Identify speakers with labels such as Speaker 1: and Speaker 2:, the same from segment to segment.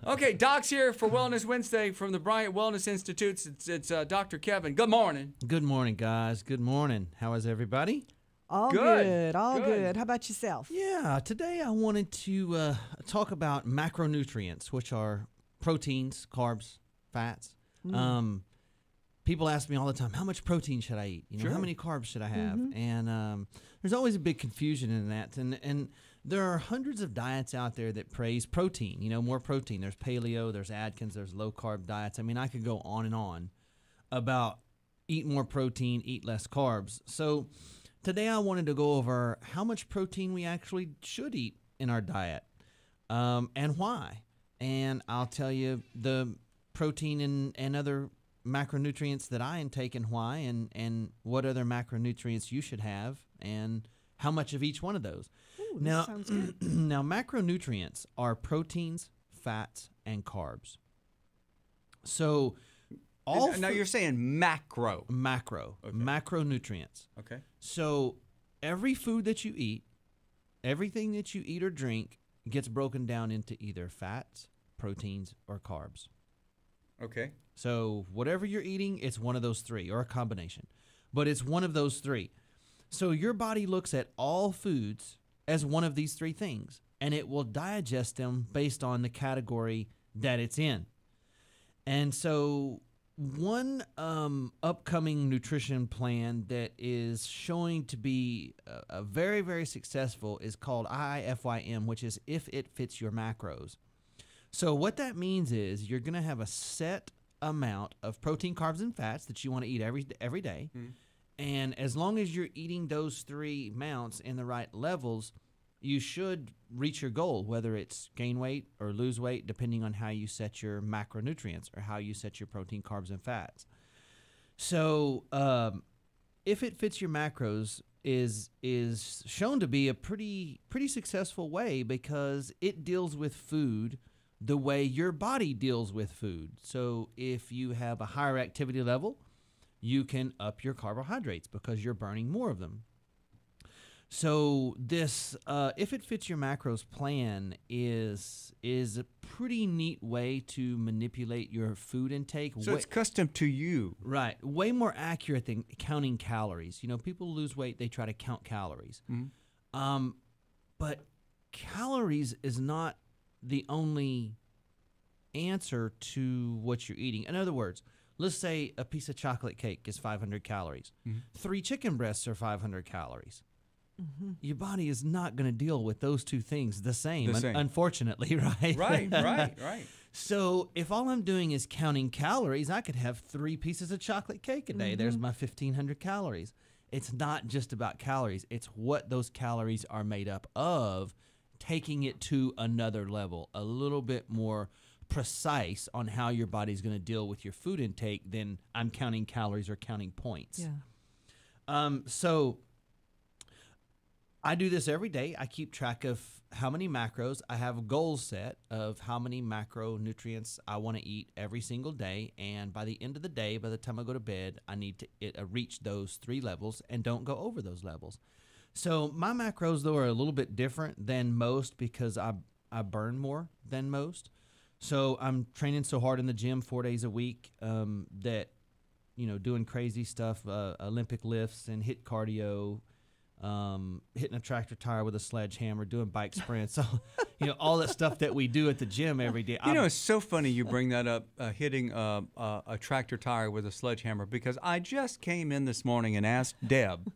Speaker 1: Okay, Doc's here for Wellness Wednesday from the Bryant Wellness Institute. It's Dr. Kevin. Good morning.
Speaker 2: Good morning, guys. Good morning. How is everybody?
Speaker 3: All
Speaker 1: Good.
Speaker 3: all good. How about yourself?
Speaker 2: Yeah, today I wanted to talk about macronutrients, which are proteins, carbs, fats. People ask me all the time, how much protein should I eat?
Speaker 1: Sure.
Speaker 2: How many carbs should I have? And there's always a big confusion in that. And there are hundreds of diets out there that praise protein, more protein. There's paleo, there's Atkins, there's low-carb diets. I mean, I could go on and on about eat more protein, eat less carbs. So today I wanted to go over how much protein we actually should eat in our diet and why. And I'll tell you the protein and other macronutrients that I intake and why, and what other macronutrients you should have and how much of each one of those.
Speaker 3: Ooh,
Speaker 2: Now,
Speaker 3: sounds good.
Speaker 2: now macronutrients are proteins, fats, and carbs. So
Speaker 1: Now you're saying macro.
Speaker 2: Macronutrients.
Speaker 1: Okay.
Speaker 2: So every food that you eat, everything that you eat or drink gets broken down into either fats, proteins, or carbs.
Speaker 1: Okay.
Speaker 2: So whatever you're eating, it's one of those three or a combination, but it's one of those three. So your body looks at all foods as one of these three things, and it will digest them based on the category that it's in. And so one upcoming nutrition plan that is showing to be a very, very successful is called IIFYM, which is if it fits your macros. So what that means is you're going to have a set amount of protein, carbs, and fats that you want to eat every day. And as long as you're eating those three amounts in the right levels, you should reach your goal, whether it's gain weight or lose weight, depending on how you set your macronutrients or how you set your protein, carbs, and fats. So if it fits your macros is shown to be a pretty successful way because it deals with food the way your body deals with food. So if you have a higher activity level, you can up your carbohydrates because you're burning more of them. So this, if it fits your macros plan, is a pretty neat way to manipulate your food intake.
Speaker 1: So it's custom to you.
Speaker 2: Right. Way more accurate than counting calories. People lose weight, they try to count calories. But calories is not the only answer to what you're eating. In other words, let's say a piece of chocolate cake is 500 calories. 3 chicken breasts are 500 calories. Your body is not going to deal with those two things the same. Unfortunately, right?
Speaker 1: Right.
Speaker 2: So if all I'm doing is counting calories, I could have 3 pieces of chocolate cake a day. There's my 1,500 calories. It's not just about calories. It's what those calories are made up of, taking it to another level, a little bit more precise on how your body's going to deal with your food intake than I'm counting calories or counting points.
Speaker 3: Yeah.
Speaker 2: So I do this every day. I keep track of how many macros. I have a goal set of how many macronutrients I want to eat every single day. And by the end of the day, by the time I go to bed, I need to reach those 3 levels and don't go over those levels. So my macros, though, are a little bit different than most because I burn more than most. So I'm training so hard in the gym 4 days a week that, doing crazy stuff, Olympic lifts and HIIT cardio, hitting a tractor tire with a sledgehammer, doing bike sprints, all that stuff that we do at the gym every day.
Speaker 1: It's so funny you bring that up, hitting a tractor tire with a sledgehammer, because I just came in this morning and asked Deb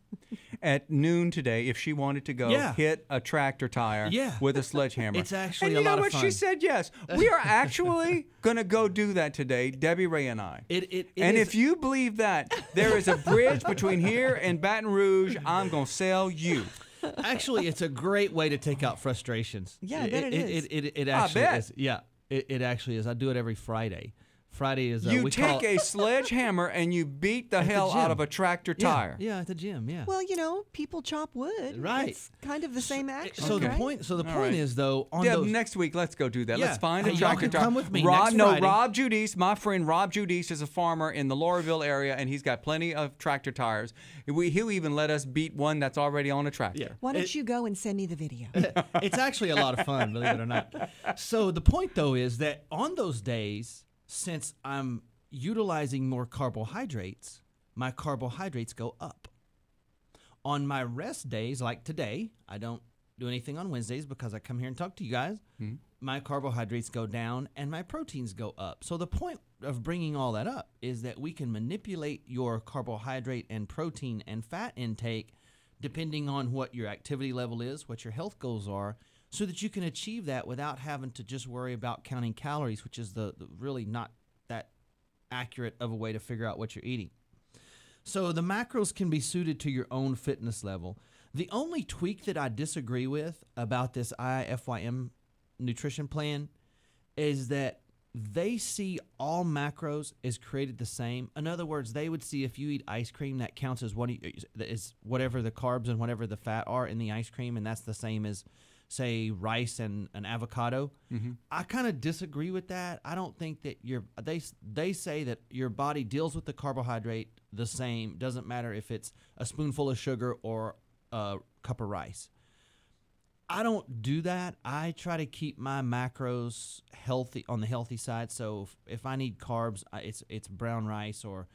Speaker 1: at noon today if she wanted to go hit a tractor tire with a sledgehammer.
Speaker 2: It's actually
Speaker 1: a lot of fun. And you know what? She said yes. We are actually going to go do that today, Debbie Ray and I. And if you believe that there is a bridge between here and Baton Rouge, I'm going to sell you.
Speaker 2: Actually, it's a great way to take out frustrations.
Speaker 3: Yeah, I bet it is.
Speaker 2: It actually is. Yeah, it actually is. I do it every Friday Friday is
Speaker 1: You
Speaker 2: we call
Speaker 1: take a sledgehammer and you beat the
Speaker 2: At the
Speaker 1: hell out
Speaker 2: gym.
Speaker 1: of a tractor tire.
Speaker 2: Yeah, at the gym. Yeah.
Speaker 3: Well, people chop wood.
Speaker 2: Right.
Speaker 3: It's kind of the same action.
Speaker 2: So the
Speaker 3: right?
Speaker 2: point. So the
Speaker 1: All
Speaker 2: point
Speaker 1: right.
Speaker 2: is though on
Speaker 1: Deb,
Speaker 2: those.
Speaker 1: next week, let's go do that.
Speaker 2: Yeah.
Speaker 1: Let's find
Speaker 2: Hey,
Speaker 1: a
Speaker 2: y'all
Speaker 1: tractor
Speaker 2: can
Speaker 1: tire.
Speaker 2: come with me
Speaker 1: Rob,
Speaker 2: next
Speaker 1: no,
Speaker 2: Friday.
Speaker 1: Rob Judice, my friend Rob Judice is a farmer in the Laurelville area, and he's got plenty of tractor tires. He'll even let us beat one that's already on a tractor.
Speaker 2: Yeah.
Speaker 3: Why don't you go and send me the video?
Speaker 2: It's actually a lot of fun, believe it or not. So the point, though, is that on those days, since I'm utilizing more carbohydrates, my carbohydrates go up. On my rest days, like today, I don't do anything on Wednesdays because I come here and talk to you guys.
Speaker 1: Mm-hmm.
Speaker 2: My carbohydrates go down and my proteins go up. So the point of bringing all that up is that we can manipulate your carbohydrate and protein and fat intake depending on what your activity level is, what your health goals are, so that you can achieve that without having to just worry about counting calories, which is the really not that accurate of a way to figure out what you're eating. So the macros can be suited to your own fitness level. The only tweak that I disagree with about this IIFYM nutrition plan is that they see all macros as created the same. In other words, they would see if you eat ice cream, that counts as is whatever the carbs and whatever the fat are in the ice cream, and that's the same as, say, rice and an avocado.
Speaker 1: Mm-hmm.
Speaker 2: I kind of disagree with that. I don't think that they say that your body deals with the carbohydrate the same. Doesn't matter if it's a spoonful of sugar or a cup of rice. I don't do that. I try to keep my macros healthy, on the healthy side. So if I need carbs, it's brown rice or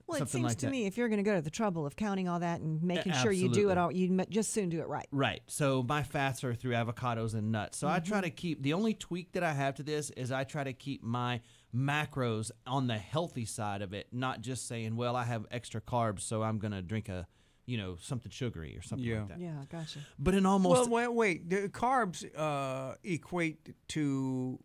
Speaker 3: Well, it
Speaker 2: something
Speaker 3: seems
Speaker 2: like
Speaker 3: to
Speaker 2: that.
Speaker 3: me if you're going to go to the trouble of counting all that and making sure you do it
Speaker 2: Absolutely.
Speaker 3: all, just soon do it right.
Speaker 2: Right. So my fats are through avocados and nuts. So I try to keep, the only tweak that I have to this is I try to keep my macros on the healthy side of it, not just saying, well, I have extra carbs, so I'm going to drink something sugary or something like that.
Speaker 3: Yeah, gotcha.
Speaker 2: But in almost
Speaker 1: Wait. The carbs equate to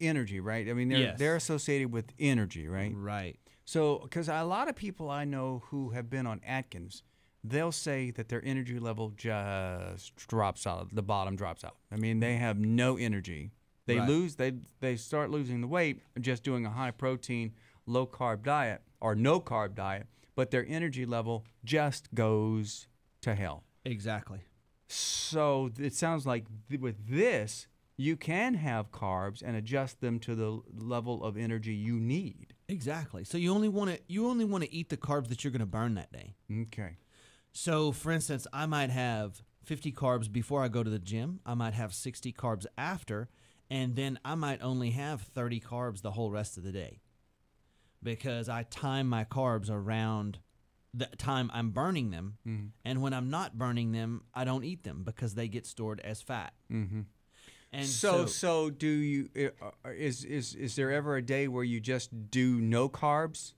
Speaker 1: energy, right? I mean,
Speaker 2: Yes.
Speaker 1: they're associated with energy, right?
Speaker 2: right.
Speaker 1: So, because a lot of people I know who have been on Atkins, they'll say that their energy level just drops out. The bottom drops out. I mean, they have no energy. They
Speaker 2: Right.
Speaker 1: they start losing the weight just doing a high protein, low carb diet or no carb diet, but their energy level just goes to hell.
Speaker 2: Exactly.
Speaker 1: So it sounds like with this, you can have carbs and adjust them to the level of energy you need.
Speaker 2: Exactly. So you only want to eat the carbs that you're going to burn that day.
Speaker 1: Okay.
Speaker 2: So, for instance, I might have 50 carbs before I go to the gym. I might have 60 carbs after, and then I might only have 30 carbs the whole rest of the day because I time my carbs around the time I'm burning them.
Speaker 1: Mm-hmm.
Speaker 2: And when I'm not burning them, I don't eat them because they get stored as fat.
Speaker 1: Mm-hmm.
Speaker 2: And
Speaker 1: So do you? Is there ever a day where you just do no carbs?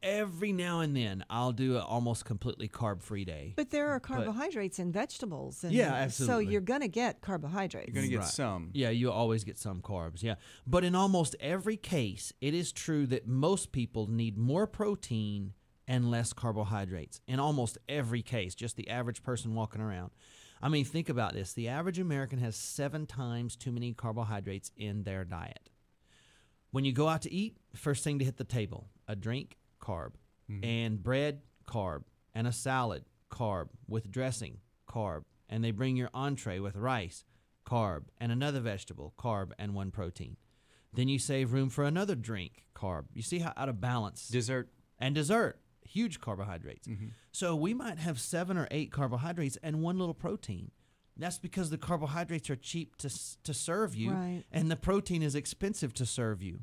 Speaker 2: every now and then I'll do an almost completely carb-free day.
Speaker 3: But there are carbohydrates in vegetables. And
Speaker 2: Yeah,
Speaker 3: So
Speaker 2: absolutely.
Speaker 3: you're going to get carbohydrates.
Speaker 1: You're going to get
Speaker 2: Right.
Speaker 1: some.
Speaker 2: Yeah, you always get some carbs, yeah. But in almost every case, it is true that most people need more protein and less carbohydrates. In almost every case, just the average person walking around. I mean, think about this. The average American has 7 times too many carbohydrates in their diet. When you go out to eat, first thing to hit the table, a drink, carb, and bread, carb, and a salad, carb, with dressing, carb, and they bring your entree with rice, carb, and another vegetable, carb, and 1 protein. Then you save room for another drink, carb. You see how out of balance.
Speaker 1: Dessert.
Speaker 2: And dessert, huge carbohydrates.
Speaker 1: Mm-hmm.
Speaker 2: So we might have 7 or 8 carbohydrates and 1 little protein. That's because the carbohydrates are cheap to serve you,
Speaker 3: Right.
Speaker 2: and the protein is expensive to serve you.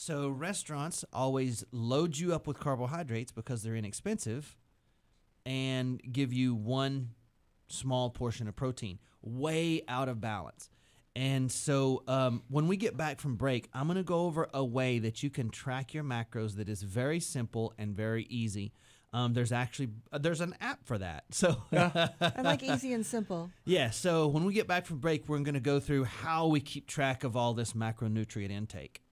Speaker 2: So restaurants always load you up with carbohydrates because they're inexpensive and give you 1 small portion of protein, way out of balance. And so when we get back from break, I'm going to go over a way that you can track your macros that is very simple and very easy. There's an app for that. So
Speaker 3: I like easy and simple.
Speaker 2: yeah, so when we get back from break, we're going to go through how we keep track of all this macronutrient intake.